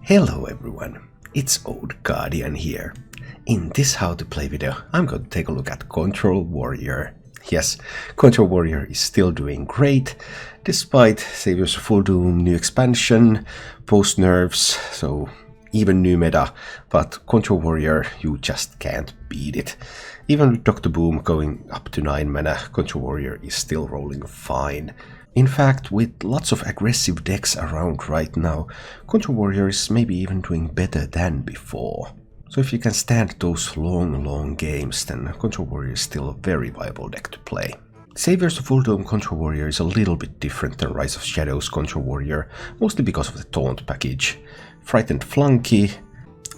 Hello everyone, it's Old Guardian here. In this how to play video, I'm going to take a look at Control Warrior. Yes, Control Warrior is still doing great, despite Saviors of Uldum, new expansion, post-nerfs, so even new meta, but Control Warrior, you just can't beat it. Even with Dr. Boom going up to 9 mana, Control Warrior is still rolling fine. In fact, with lots of aggressive decks around right now, Control Warrior is maybe even doing better than before. So if you can stand those long games, then Control Warrior is still a very viable deck to play. Saviors of Uldum Control Warrior is a little bit different than Rise of Shadows Control Warrior, mostly because of the taunt package. Frightened Flunky,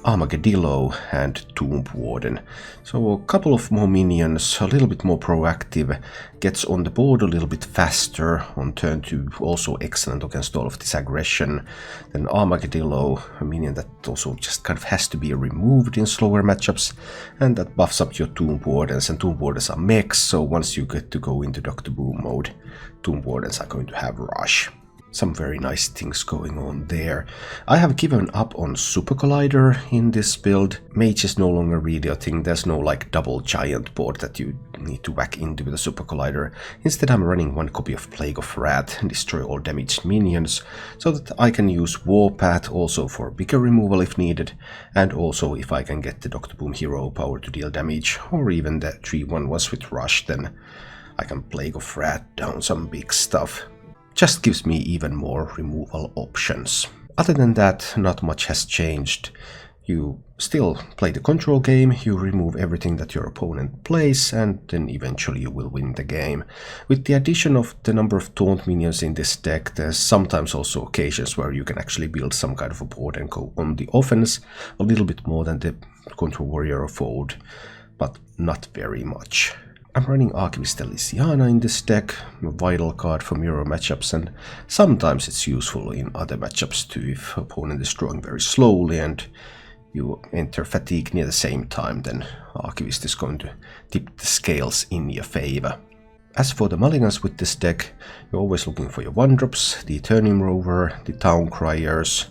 Armadillo and Tomb Warden. So a couple of more minions, a little bit more proactive, gets on the board a little bit faster on turn 2, also excellent against all of this aggression. Then Armadillo, a minion that also just kind of has to be removed in slower matchups, and that buffs up your Tomb Wardens, and Tomb Wardens are mechs, so once you get to go into Dr. Boom mode, Tomb Wardens are going to have rush. Some very nice things going on there. I have given up on Super Collider in this build. Mage is no longer really a thing. There's no like double giant board that you need to whack into with a Super Collider. Instead I'm running one copy of Plague of Wrath and destroy all damaged minions, so that I can use Warpath also for bigger removal if needed, and also if I can get the Dr. Boom hero power to deal damage, or even the 3/1 with Rush, then I can Plague of Wrath down some big stuff. Just gives me even more removal options. Other than that, not much has changed. You still play the control game, you remove everything that your opponent plays, and then eventually you will win the game. With the addition of the number of taunt minions in this deck, there's sometimes also occasions where you can actually build some kind of a board and go on the offense a little bit more than the Control Warrior of old, but not very much. I'm running Archivist Elysiana in this deck, a vital card for mirror matchups, and sometimes it's useful in other matchups too if opponent is drawing very slowly and you enter fatigue near the same time, then Archivist is going to tip the scales in your favor. As for the mulligans with this deck, you're always looking for your 1-drops, the Eternium Rover, the Town Criers.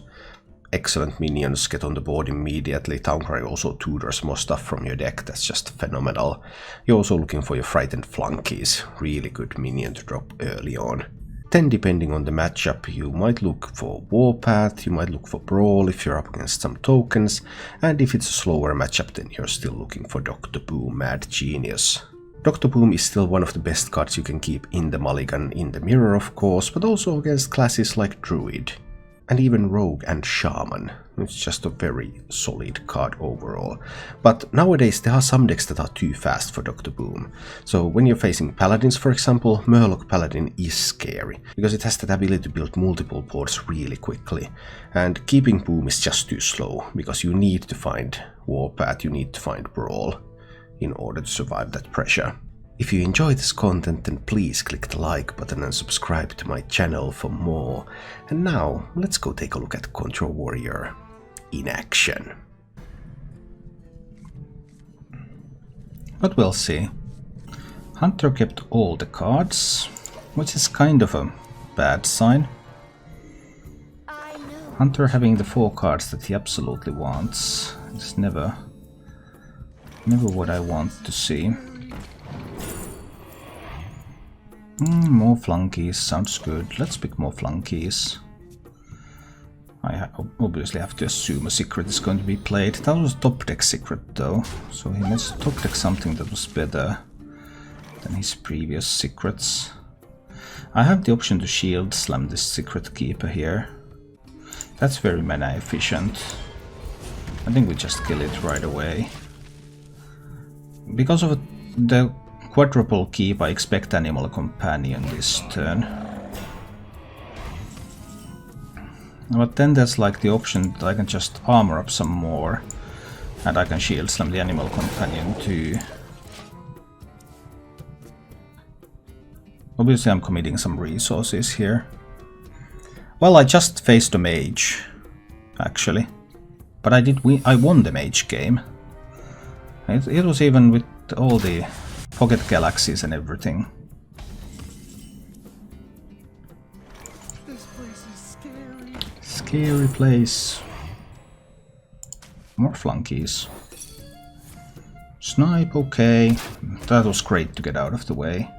Excellent minions, get on the board immediately. Towncry also tutors more stuff from your deck, that's just phenomenal. You're also looking for your Frightened Flunkies, really good minion to drop early on. Then depending on the matchup, you might look for Warpath, you might look for Brawl if you're up against some tokens, and if it's a slower matchup then you're still looking for Dr. Boom, Mad Genius. Dr. Boom is still one of the best cards you can keep in the mulligan, in the mirror of course, but also against classes like Druid. And even Rogue and Shaman. It's just a very solid card overall. But nowadays there are some decks that are too fast for Dr. Boom. So when you're facing Paladins, for example, Murloc Paladin is scary, because it has that ability to build multiple boards really quickly. And keeping Boom is just too slow, because you need to find Warpath, you need to find Brawl in order to survive that pressure. If you enjoy this content, then please click the like button and subscribe to my channel for more. And now, let's go take a look at Control Warrior in action. But we'll see. Hunter kept all the cards, which is kind of a bad sign. Hunter having the 4 cards that he absolutely wants is never what I want to see. More flunkies, sounds good. Let's pick more flunkies. I obviously have to assume a secret is going to be played. That was top deck secret though, so he must top deck something that was better than his previous secrets. I have the option to shield slam this secret keeper here. That's very mana efficient. I think we just kill it right away. Because of the quadruple keep, I expect Animal Companion this turn. But then there's like the option that I can just armor up some more, and I can shield slam the Animal Companion too. Obviously I'm committing some resources here. Well, I just faced a mage, actually. But I won the mage game. It was even with all the Pocket Galaxies and everything. This place is scary. Scary place. More flunkies. Snipe, okay. That was great to get out of the way.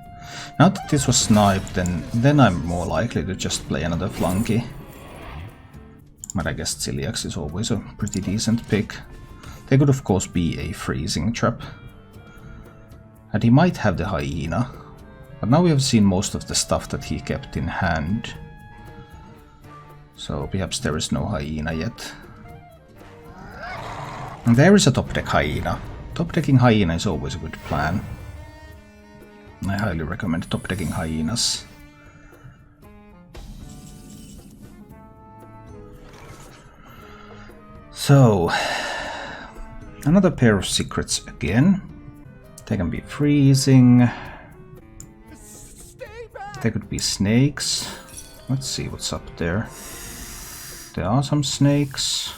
Now that this was sniped, then I'm more likely to just play another flunky. But I guess Celiax is always a pretty decent pick. There could of course be a freezing trap. And he might have the hyena. But now we have seen most of the stuff that he kept in hand. So perhaps there is no hyena yet. And there is a top deck hyena. Top decking hyena is always a good plan. I highly recommend top decking hyenas. So, another pair of secrets again. They can be freezing. There could be snakes. Let's see what's up there. There are some snakes.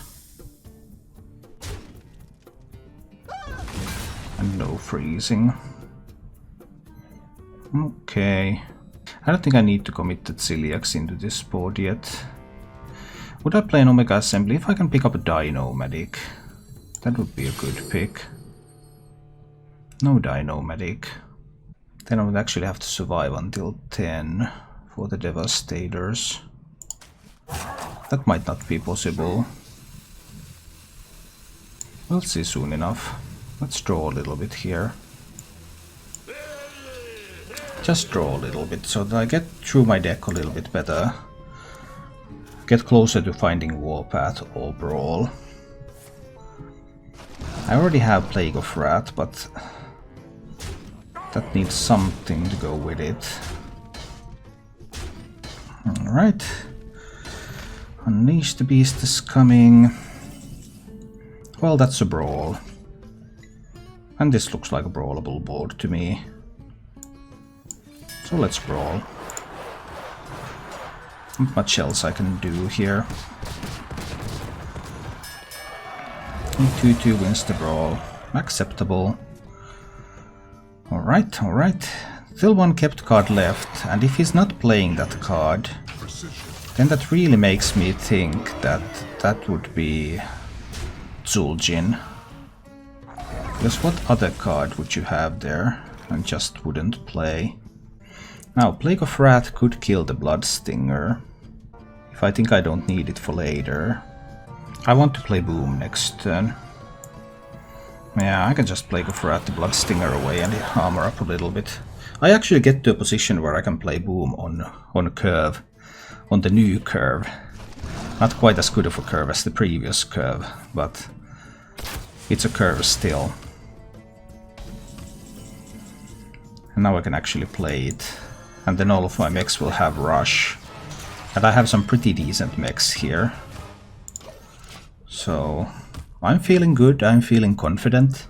And no freezing. Okay. I don't think I need to commit the Celiax into this board yet. Would I play an Omega Assembly if I can pick up a Dino Medic? That would be a good pick. No Dino Medic. Then I would actually have to survive until 10 for the Devastators. That might not be possible. We'll see soon enough. Let's draw a little bit here. Just draw a little bit so that I get through my deck a little bit better. Get closer to finding Warpath or Brawl. I already have Plague of Wrath, but that needs something to go with it. Alright. Unleash the Beast is coming. Well, that's a Brawl. And this looks like a brawlable board to me. So let's brawl. Not much else I can do here. 2-2 wins the brawl. Acceptable. Alright, alright. Still one kept card left, and if he's not playing that card, then that really makes me think that that would be Zul'jin. Because what other card would you have there and just wouldn't play? Now, Plague of Wrath could kill the Bloodstinger, if I think I don't need it for later. I want to play Boom next turn. Yeah, I can just Plague of Wrath the Bloodstinger away and armor up a little bit. I actually get to a position where I can play Boom on a curve, on the new curve. Not quite as good of a curve as the previous curve, but it's a curve still. And now I can actually play it. And then all of my mechs will have Rush. And I have some pretty decent mechs here. So I'm feeling good, I'm feeling confident.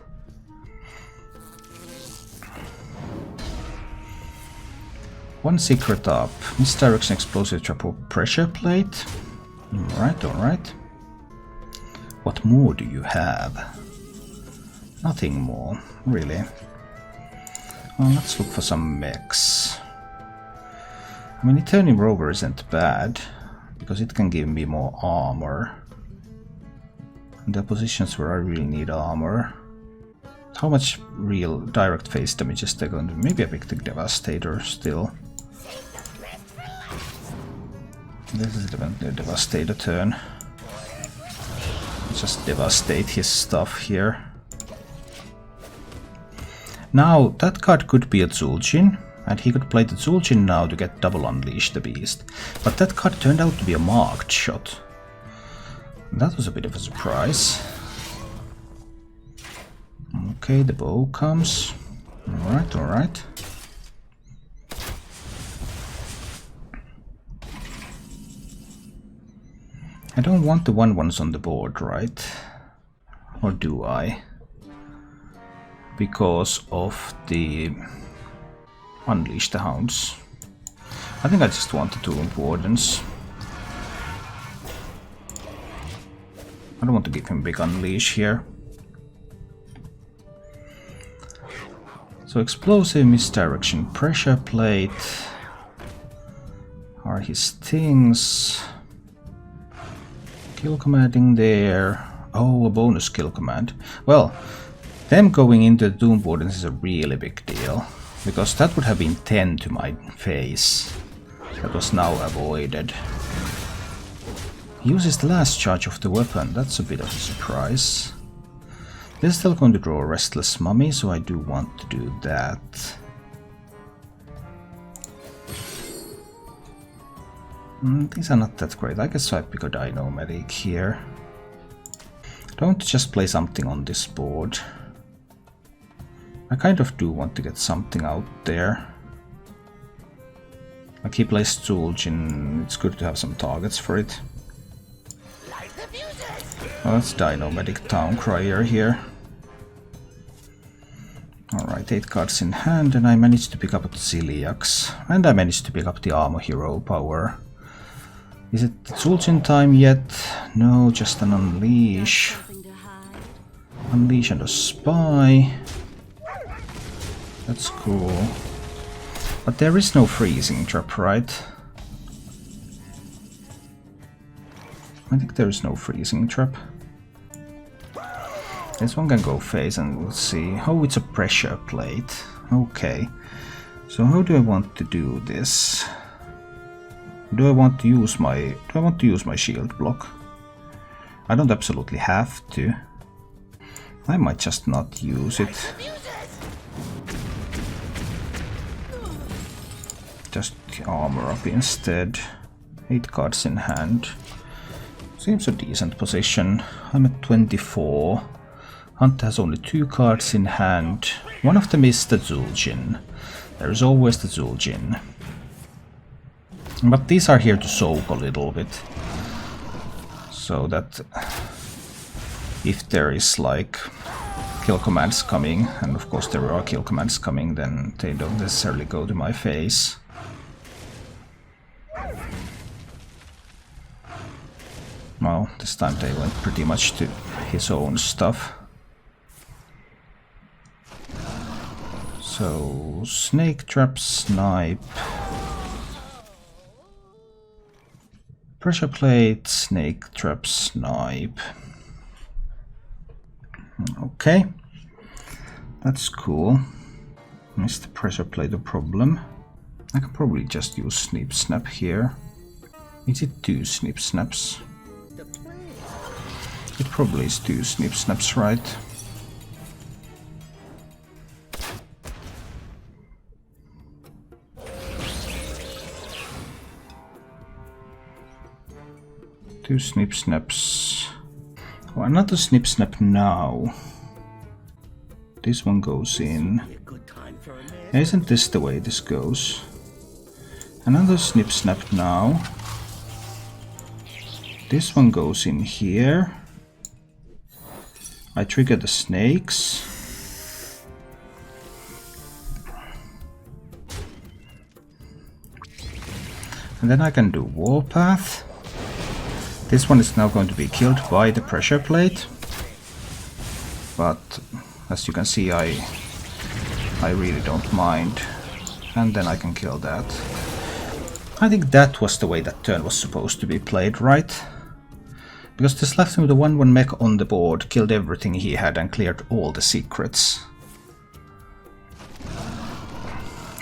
One secret up. Misdirection, Explosive Trap, or Pressure Plate. Alright, alright. What more do you have? Nothing more, really. Well, let's look for some mechs. I mean, Eternium Rover isn't bad, because it can give me more armor. And there are positions where I really need armor. How much real direct face damage is there going to be? Maybe I pick the Devastator still. This is definitely a Devastator turn. Just devastate his stuff here. Now, that card could be a Zul'jin, and he could play the Zul'jin now to get double Unleash the Beast. But that card turned out to be a marked shot. That was a bit of a surprise. Okay, the bow comes. Alright, alright. I don't want the 1/1s on the board, right? Or do I? Because of the Unleash the Hounds. I think I just want the Tomb Wardens. I don't want to give him big Unleash here. So Explosive, Misdirection, Pressure Plate are his things. Kill commanding there. Oh, a bonus kill command. Well, them going into the Doom Wardens is a really big deal, because that would have been 10 to my face. That was now avoided. Uses the last charge of the weapon, that's a bit of a surprise. They're still going to draw a Restless Mummy, so I do want to do that. These are not that great. I guess I pick a Dino Medic here. Don't just play something on this board. I kind of do want to get something out there. Like he plays Zul'jin, it's good to have some targets for it. Well, that's Dino Medic Town Crier here. Alright, 8 cards in hand, and I managed to pick up the Ziliax. And I managed to pick up the Armor Hero power. Is it Zul'jin time yet? No, just an Unleash. Unleash and a Spy. That's cool. But there is no freezing trap, right? I think there is no freezing trap. This one can go face and we'll see. Oh, it's a pressure plate. Okay. So how do I want to do this? Do I want to use my shield block? I don't absolutely have to. I might just not use it. Just armor up instead. 8 cards in hand. Seems a decent position. I'm at 24. Hunter has only 2 cards in hand. One of them is the Zul'jin. There is always the Zul'jin. But these are here to soak a little bit. So that if there is like kill commands coming, and of course there are kill commands coming, then they don't necessarily go to my face. Well, this time they went pretty much to his own stuff. So, Snake Trap, Snipe. Pressure Plate, Snake Trap, Snipe. Okay. That's cool. Is the Pressure Plate a problem? I can probably just use Snip Snap here. Is it 2 Snip Snaps? It probably is 2 Snip Snaps, right? Two Snip Snaps. Oh, another Snip Snap now. This one goes in. Isn't this the way this goes? Another Snip Snap now. This one goes in here. I trigger the snakes. And then I can do Warpath. This one is now going to be killed by the Pressure Plate. But as you can see, I really don't mind. And then I can kill that. I think that was the way that turn was supposed to be played, right? Because this left him with a 1/1 mech on the board, killed everything he had and cleared all the secrets.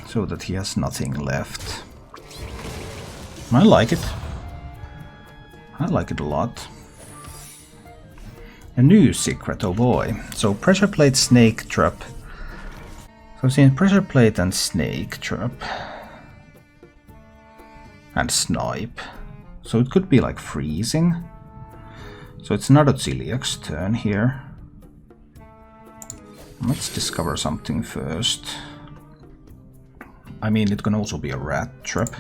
So that he has nothing left. I like it. I like it a lot. A new secret, oh boy. So Pressure Plate, Snake Trap. So I've seen Pressure Plate and Snake Trap. And Snipe. So it could be like freezing. So it's not a Ziliax's turn here. Let's discover something first. I mean, it can also be a Rat Trap.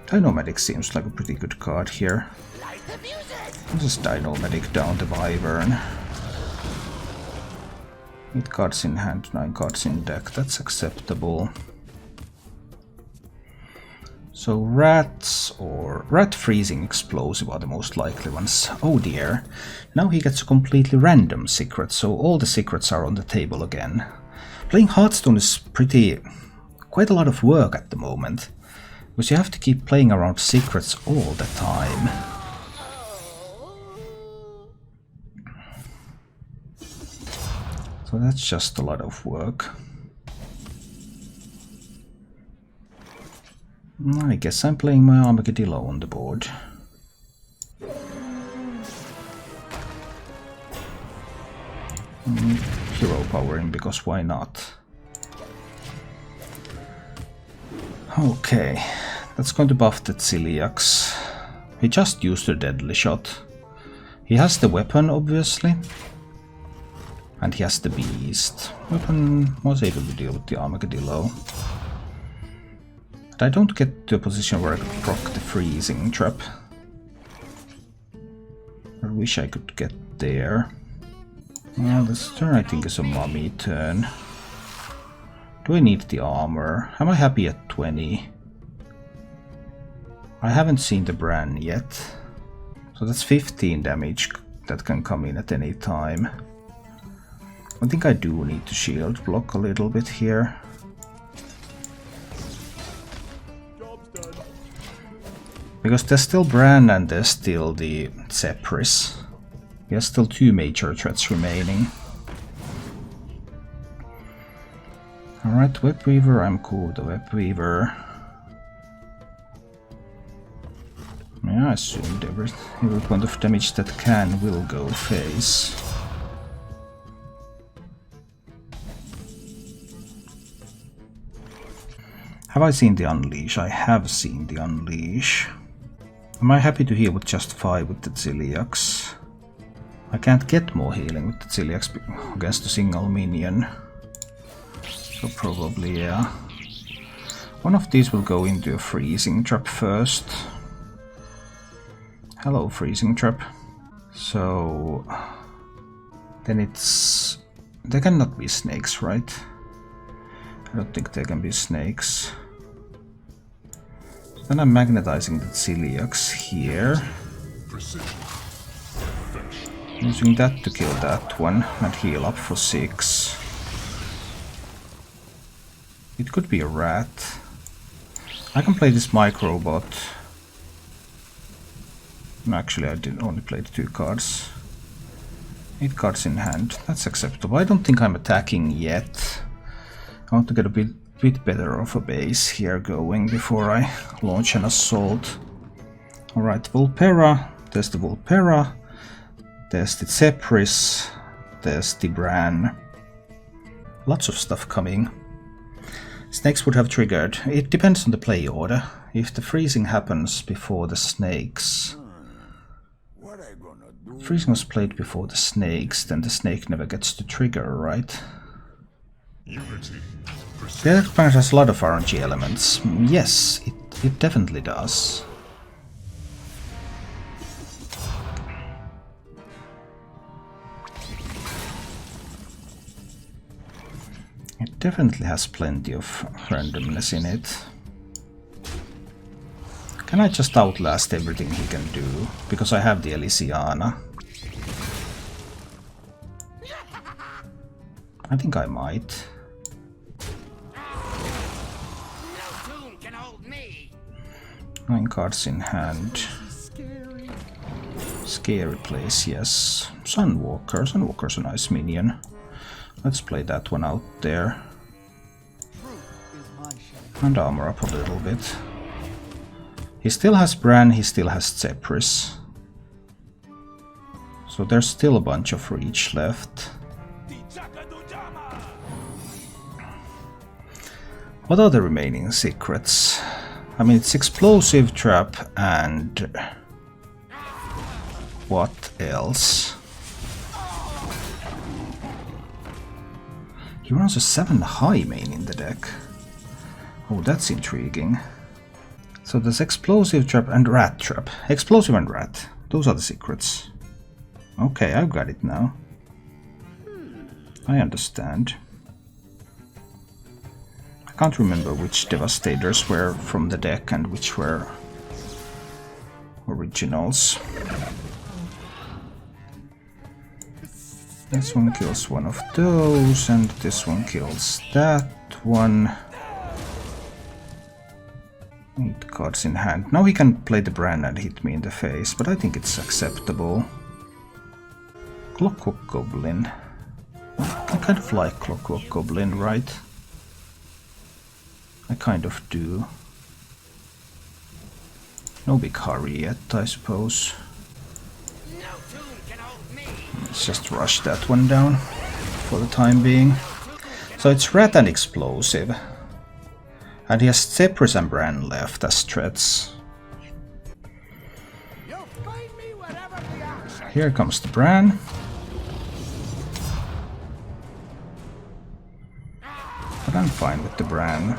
Dino Medic seems like a pretty good card here. I'll just Dino Medic down the Wyvern. 8 cards in hand, 9 cards in deck. That's acceptable. So rats or rat freezing explosive are the most likely ones. Oh dear. Now he gets a completely random secret, so all the secrets are on the table again. Playing Hearthstone is quite a lot of work at the moment, because you have to keep playing around secrets all the time. So that's just a lot of work. I guess I'm playing my Armadillo on the board. Hero powering, because why not? Okay, that's going to buff the Celiax. He just used a deadly shot. He has the weapon, obviously. And he has the beast. Weapon was able to deal with the Armadillo. But I don't get to a position where I could proc the freezing trap. I wish I could get there. Well, this turn I think is a mummy turn. Do I need the armor? Am I happy at 20? I haven't seen the Bran yet. So that's 15 damage that can come in at any time. I think I do need to shield block a little bit here. Because there's still Bran and there's still the Zepris. He has still 2 major threats remaining. Alright, Web Weaver, I'm cool with the Web Weaver. Yeah, I assumed every point of damage that can will go face. Have I seen the Unleash? I have seen the Unleash. Am I happy to heal with just 5 with the Celiax? I can't get more healing with the Celiax against a single minion. So probably, yeah. One of these will go into a freezing trap first. Hello, freezing trap. So... then it's... there cannot be snakes, right? I don't think there can be snakes. Then I'm magnetizing the Celiax here. Using that to kill that one and heal up for 6. It could be a rat. I can play this microbot. No, actually I did only play the 2 cards. 8 cards in hand. That's acceptable. I don't think I'm attacking yet. I want to get a bit better of a base here going before I launch an assault. Alright, Vulpera. There's the Vulpera. There's the Zepris. There's the Bran. Lots of stuff coming. Snakes would have triggered. It depends on the play order. If the freezing happens before the snakes... freezing was played before the snakes, then the snake never gets to trigger, right? The expansion has a lot of RNG elements. Yes, it definitely does. It definitely has plenty of randomness in it. Can I just outlast everything he can do? Because I have the Elysiana. I think I might. 9 cards in hand. Scary place, yes. Sunwalker. Sunwalker's a nice minion. Let's play that one out there. And armor up a little bit. He still has Bran, he still has Zepris. So there's still a bunch of reach left. What are the remaining secrets? I mean, it's Explosive Trap and... what else? He runs a 7 high main in the deck. Oh, that's intriguing. So there's Explosive Trap and Rat Trap. Explosive and Rat. Those are the secrets. Okay, I've got it now. I understand. I can't remember which Devastators were from the deck and which were originals. This one kills one of those, and this one kills that one. 8 cards in hand. Now he can play the Bran and hit me in the face, but I think it's acceptable. Clockwork Goblin. I kind of like Clockwork Goblin, right? I kind of do. No big hurry yet, I suppose. Let's just rush that one down for the time being. So it's Rat and Explosive. And he has Zephyrus and Bran left as threats. Here comes the Bran. But I'm fine with the Bran.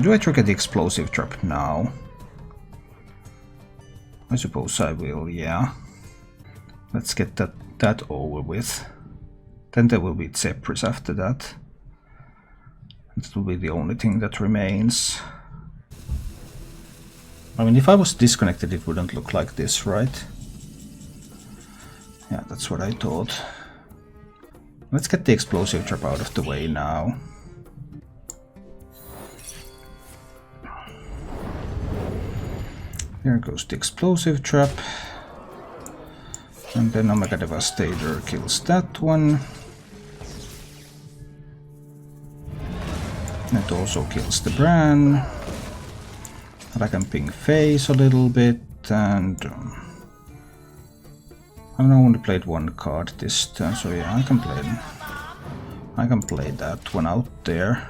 Do I trigger the Explosive Trap now? I suppose I will, yeah. Let's get that over with. Then there will be Zephyrus after that. This will be the only thing that remains. I mean, if I was disconnected, it wouldn't look like this, right? Yeah, that's what I thought. Let's get the Explosive Trap out of the way now. There goes the Explosive Trap. And then Omega Devastator kills that one. It also kills the Bran. And I can ping Face a little bit, and I've only played one card this turn, so yeah, I can play that one out there.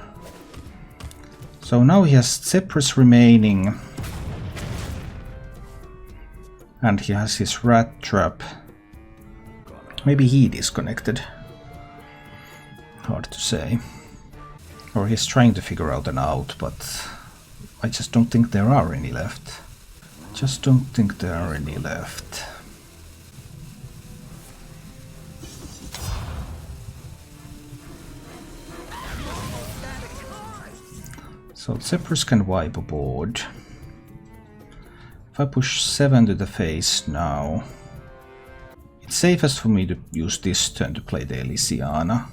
So now he has Zephyrus remaining, and he has his Rat Trap. Maybe he disconnected. Hard to say. Or he's trying to figure out an out, but I just don't think there are any left. Just don't think there are any left. So Zephyrus can wipe a board. If I push 7 to the face now, it's safest for me to use this turn to play the Elysiana.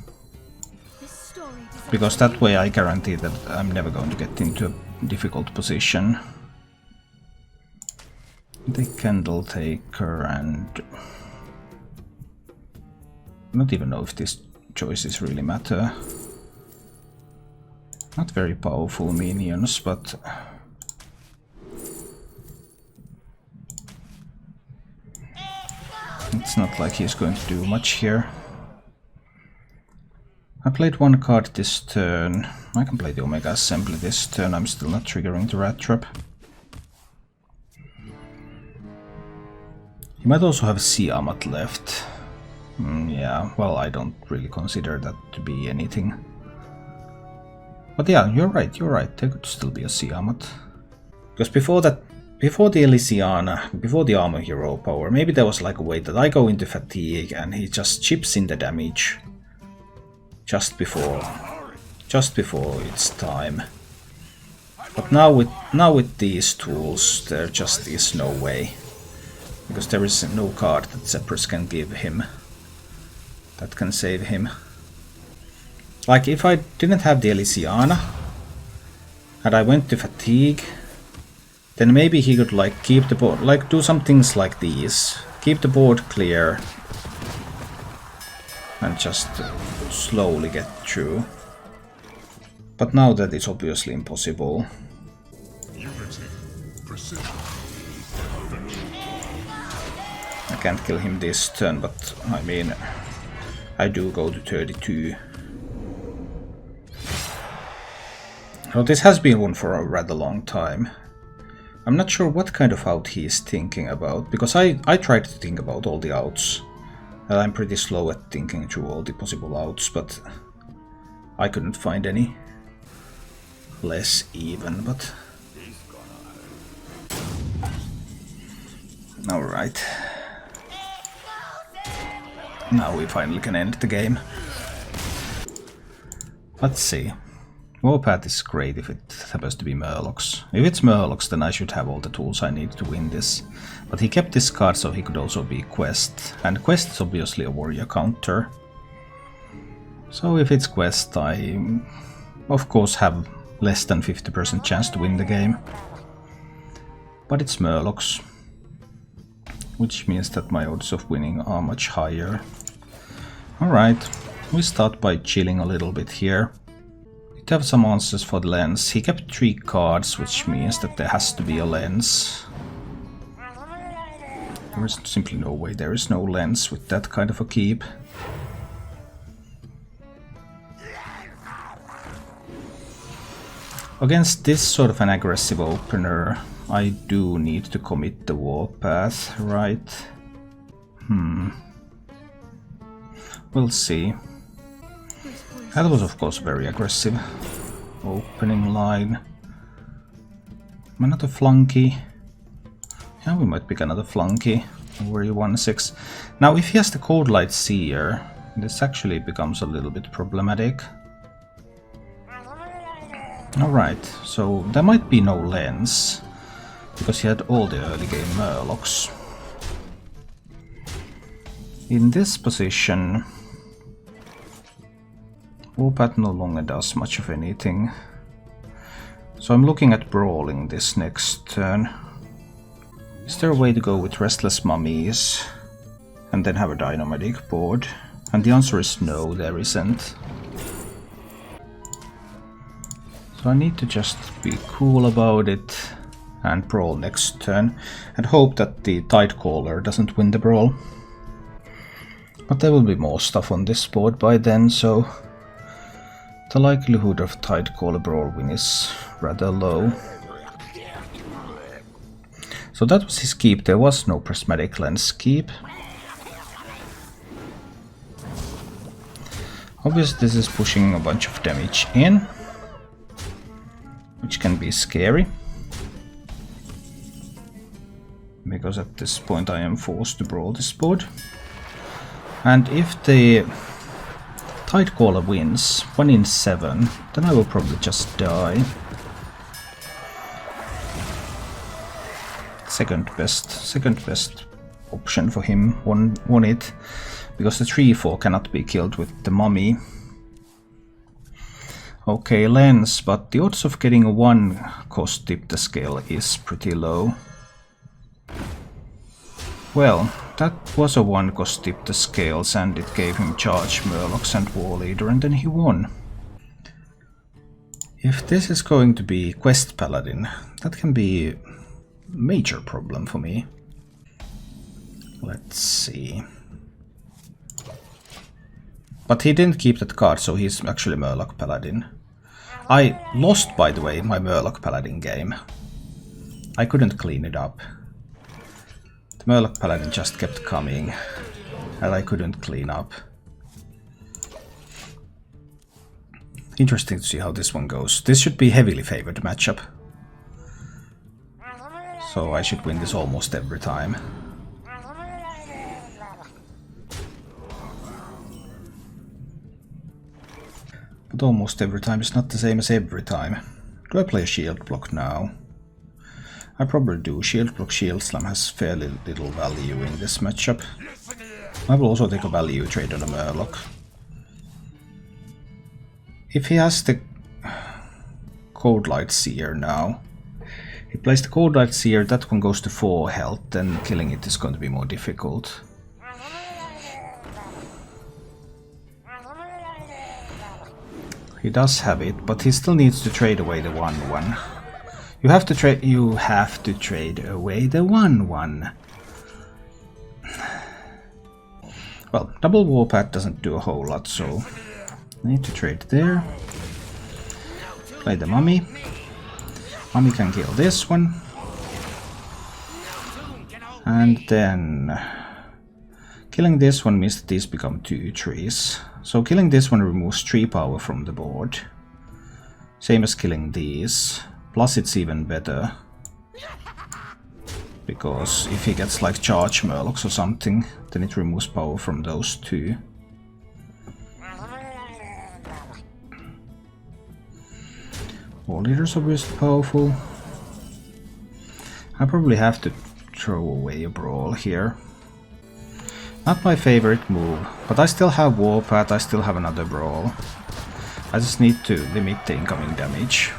Because that way I guarantee that I'm never going to get into a difficult position. The Candle Taker, and I don't even know if these choices really matter. Not very powerful minions, but it's not like he's going to do much here. I played one card this turn. I can play the Omega Assembly this turn. I'm still not triggering the Rat Trap. He might also have Siamat left. Yeah, well, I don't really consider that to be anything. But yeah, you're right, there could still be a Siamat. Because before the Elysiana, before the Armor Hero power, maybe there was like a way that I go into Fatigue and he just chips in the damage just before it's time. But now with these tools, there just is no way. Because there is no card that Zephyrus can give him that can save him. Like, if I didn't have the Elysiana and I went to Fatigue, then maybe he could like keep the board, like do some things like these. Keep the board clear and just slowly get through. But now that is obviously impossible. I can't kill him this turn, but I mean, I do go to 32. So this has been one for a rather long time. I'm not sure what kind of out he is thinking about, because I tried to think about all the outs. And I'm pretty slow at thinking through all the possible outs, but I couldn't find any. Less even, but alright. Now we finally can end the game. Let's see. Warpath is great if it happens to be Murlocs. If it's Murlocs, then I should have all the tools I need to win this. But he kept this card so he could also be Quest. And Quest is obviously a warrior counter. So if it's Quest, I of course have less than 50% chance to win the game. But it's Murlocs, which means that my odds of winning are much higher. Alright, we start by chilling a little bit here. We have some answers for the lens. He kept 3 cards, which means that there has to be a lens. There is simply no way there is no lens with that kind of a keep. Against this sort of an aggressive opener, I do need to commit the warpath, right? We'll see. That was of course very aggressive. Opening line. Another flunky. Yeah, we might pick another flunky. Over 1-6. Now if he has the Cold Light Seer, this actually becomes a little bit problematic. Alright, so there might be no lens, because he had all the early game Murlocs. In this position, Warpath no longer does much of anything. So I'm looking at brawling this next turn. Is there a way to go with Restless Mummies and then have a Dynamedic board? And the answer is no, there isn't. So I need to just be cool about it and brawl next turn and hope that the Tidecaller doesn't win the brawl. But there will be more stuff on this board by then, so the likelihood of Tidecaller brawl win is rather low. So that was his keep, there was no Prismatic Lens keep. Obviously this is pushing a bunch of damage in, which can be scary, because at this point I am forced to brawl this board. And if the Tidecaller wins 1 in 7, then I will probably just die. Second best option for him won it, because the 3/4 cannot be killed with the mummy. Okay, lens, but the odds of getting a 1 cost tip the scale is pretty low. Well, that was a 1 cost tip the scales, and it gave him charge, Murlocs and War Leader, and then he won. If this is going to be Quest Paladin, that can be a major problem for me. Let's see. But he didn't keep that card, so he's actually Murloc Paladin. I lost, by the way, my Murloc Paladin game. I couldn't clean it up. The Murloc Paladin just kept coming, and I couldn't clean up. Interesting to see how this one goes. This should be heavily favored matchup, so I should win this almost every time. But almost every time is not the same as every time. Do I play a shield block now? I probably do. Shield block shield slam has fairly little value in this matchup. I will also take a value trade on a Murloc. If he has the Cold Light Seer now, he plays the Cold Light Seer, that one goes to 4 health, then killing it is going to be more difficult. He does have it, but he still needs to trade away the 1/1. You have to trade away the 1/1. Well, double Warpath doesn't do a whole lot, so I need to trade there. Play the mummy. Mummy can kill this one. And then killing this one means that these become 2 trees. So killing this one removes 3 power from the board. Same as killing these. Plus it's even better, because if he gets like charge Murlocs or something, then it removes power from those 2. War Leader's obviously powerful. I probably have to throw away a brawl here. Not my favorite move, but I still have Warpath, I still have another brawl. I just need to limit the incoming damage.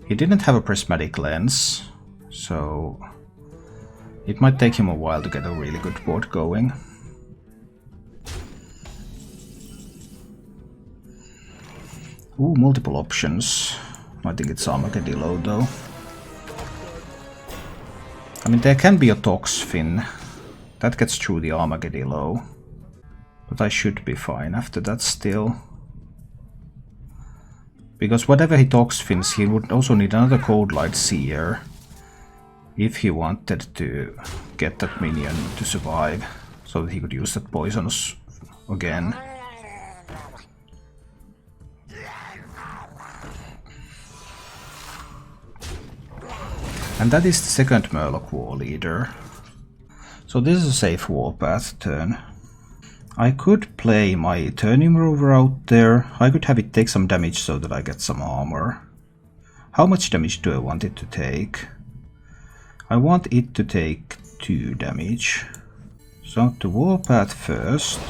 He didn't have a Prismatic Lens, so it might take him a while to get a really good board going. Ooh, multiple options. I think it's Armadillo though. I mean, there can be a Toxfin. That gets through the Armadillo. But I should be fine after that still. Because whatever he Toxfins, he would also need another Cold Light Seer. If he wanted to get that minion to survive. So that he could use that Poisonous again. And that is the second Murloc War Leader. So this is a safe warpath turn. I could play my Eternium Rover out there. I could have it take some damage so that I get some armor. How much damage do I want it to take? I want it to take 2 damage. So to warpath first.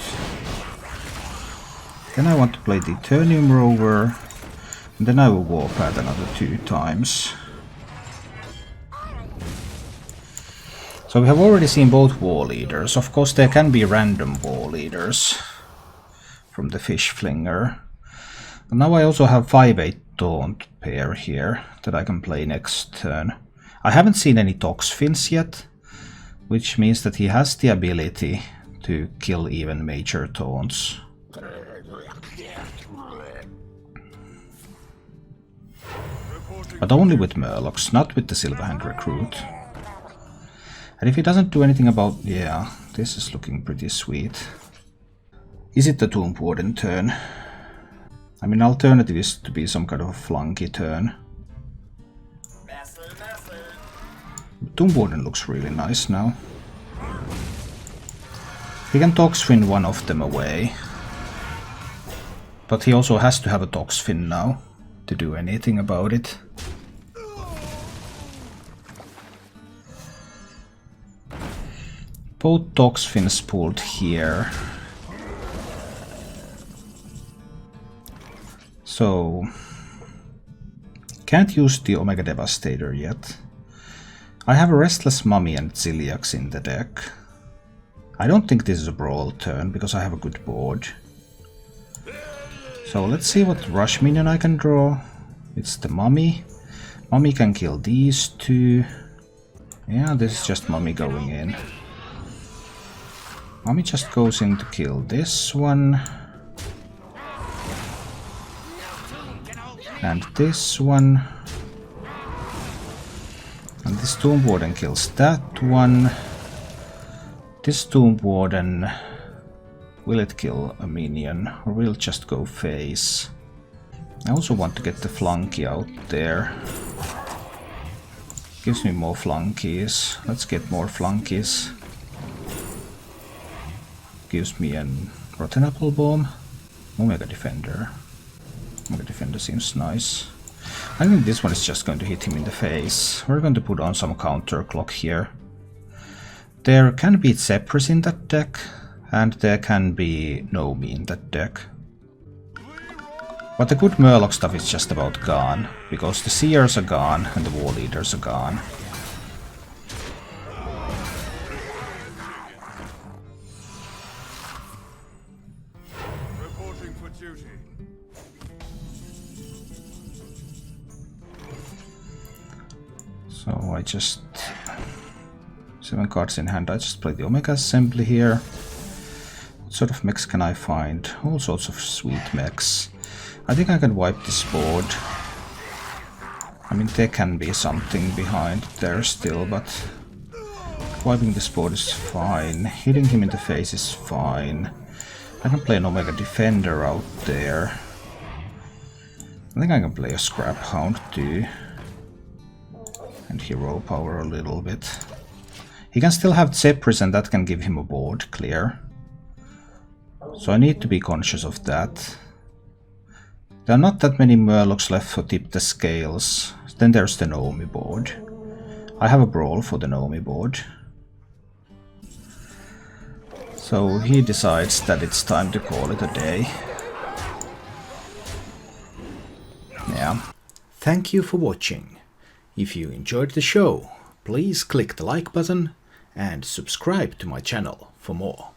Then I want to play the Eternium Rover. And then I will warpath another 2 times. So we have already seen both war leaders. Of course there can be random war leaders from the Fish Flinger. And now I also have 5-8 Taunt pair here that I can play next turn. I haven't seen any Toxfins yet, which means that he has the ability to kill even major taunts. But only with Murlocs, not with the Silverhand Recruit. And if he doesn't do anything about... yeah, this is looking pretty sweet. Is it the Tomb Warden turn? I mean, alternative is to be some kind of a flunky turn. Tomb Warden looks really nice now. He can Toxfin one of them away. But he also has to have a Toxfin now to do anything about it. Both Toxfins pulled here. So can't use the Omega Devastator yet. I have a Restless Mummy and Ziliax in the deck. I don't think this is a brawl turn because I have a good board. So let's see what rush minion I can draw. It's the Mummy. Mummy can kill these 2. Yeah, this is just Mummy going in. Mummy just goes in to kill this one. And this one. And this Tomb Warden kills that one. This Tomb Warden... will it kill a minion? Or will it just go face? I also want to get the flunky out there. Gives me more flunkies. Let's get more flunkies. Gives me an Rotten Apple Bomb. Omega Defender. Omega Defender seems nice. I think this one is just going to hit him in the face. We're going to put on some counter clock here. There can be Zephyrus in that deck, and there can be Nomi in that deck. But the good Murloc stuff is just about gone, because the Seers are gone and the War Leaders are gone. So I just... 7 cards in hand, I just play the Omega Assembly here. What sort of mechs can I find? All sorts of sweet mechs. I think I can wipe this board. I mean, there can be something behind there still, but... wiping this board is fine. Hitting him in the face is fine. I can play an Omega Defender out there. I think I can play a Scrap Hound too. And hero power a little bit. He can still have Zephyrus and that can give him a board clear. So I need to be conscious of that. There are not that many Murlocs left for Tip the Scales. Then there's the Nomi board. I have a brawl for the Nomi board. So he decides that it's time to call it a day. Yeah. Thank you for watching. If you enjoyed the show, please click the like button and subscribe to my channel for more.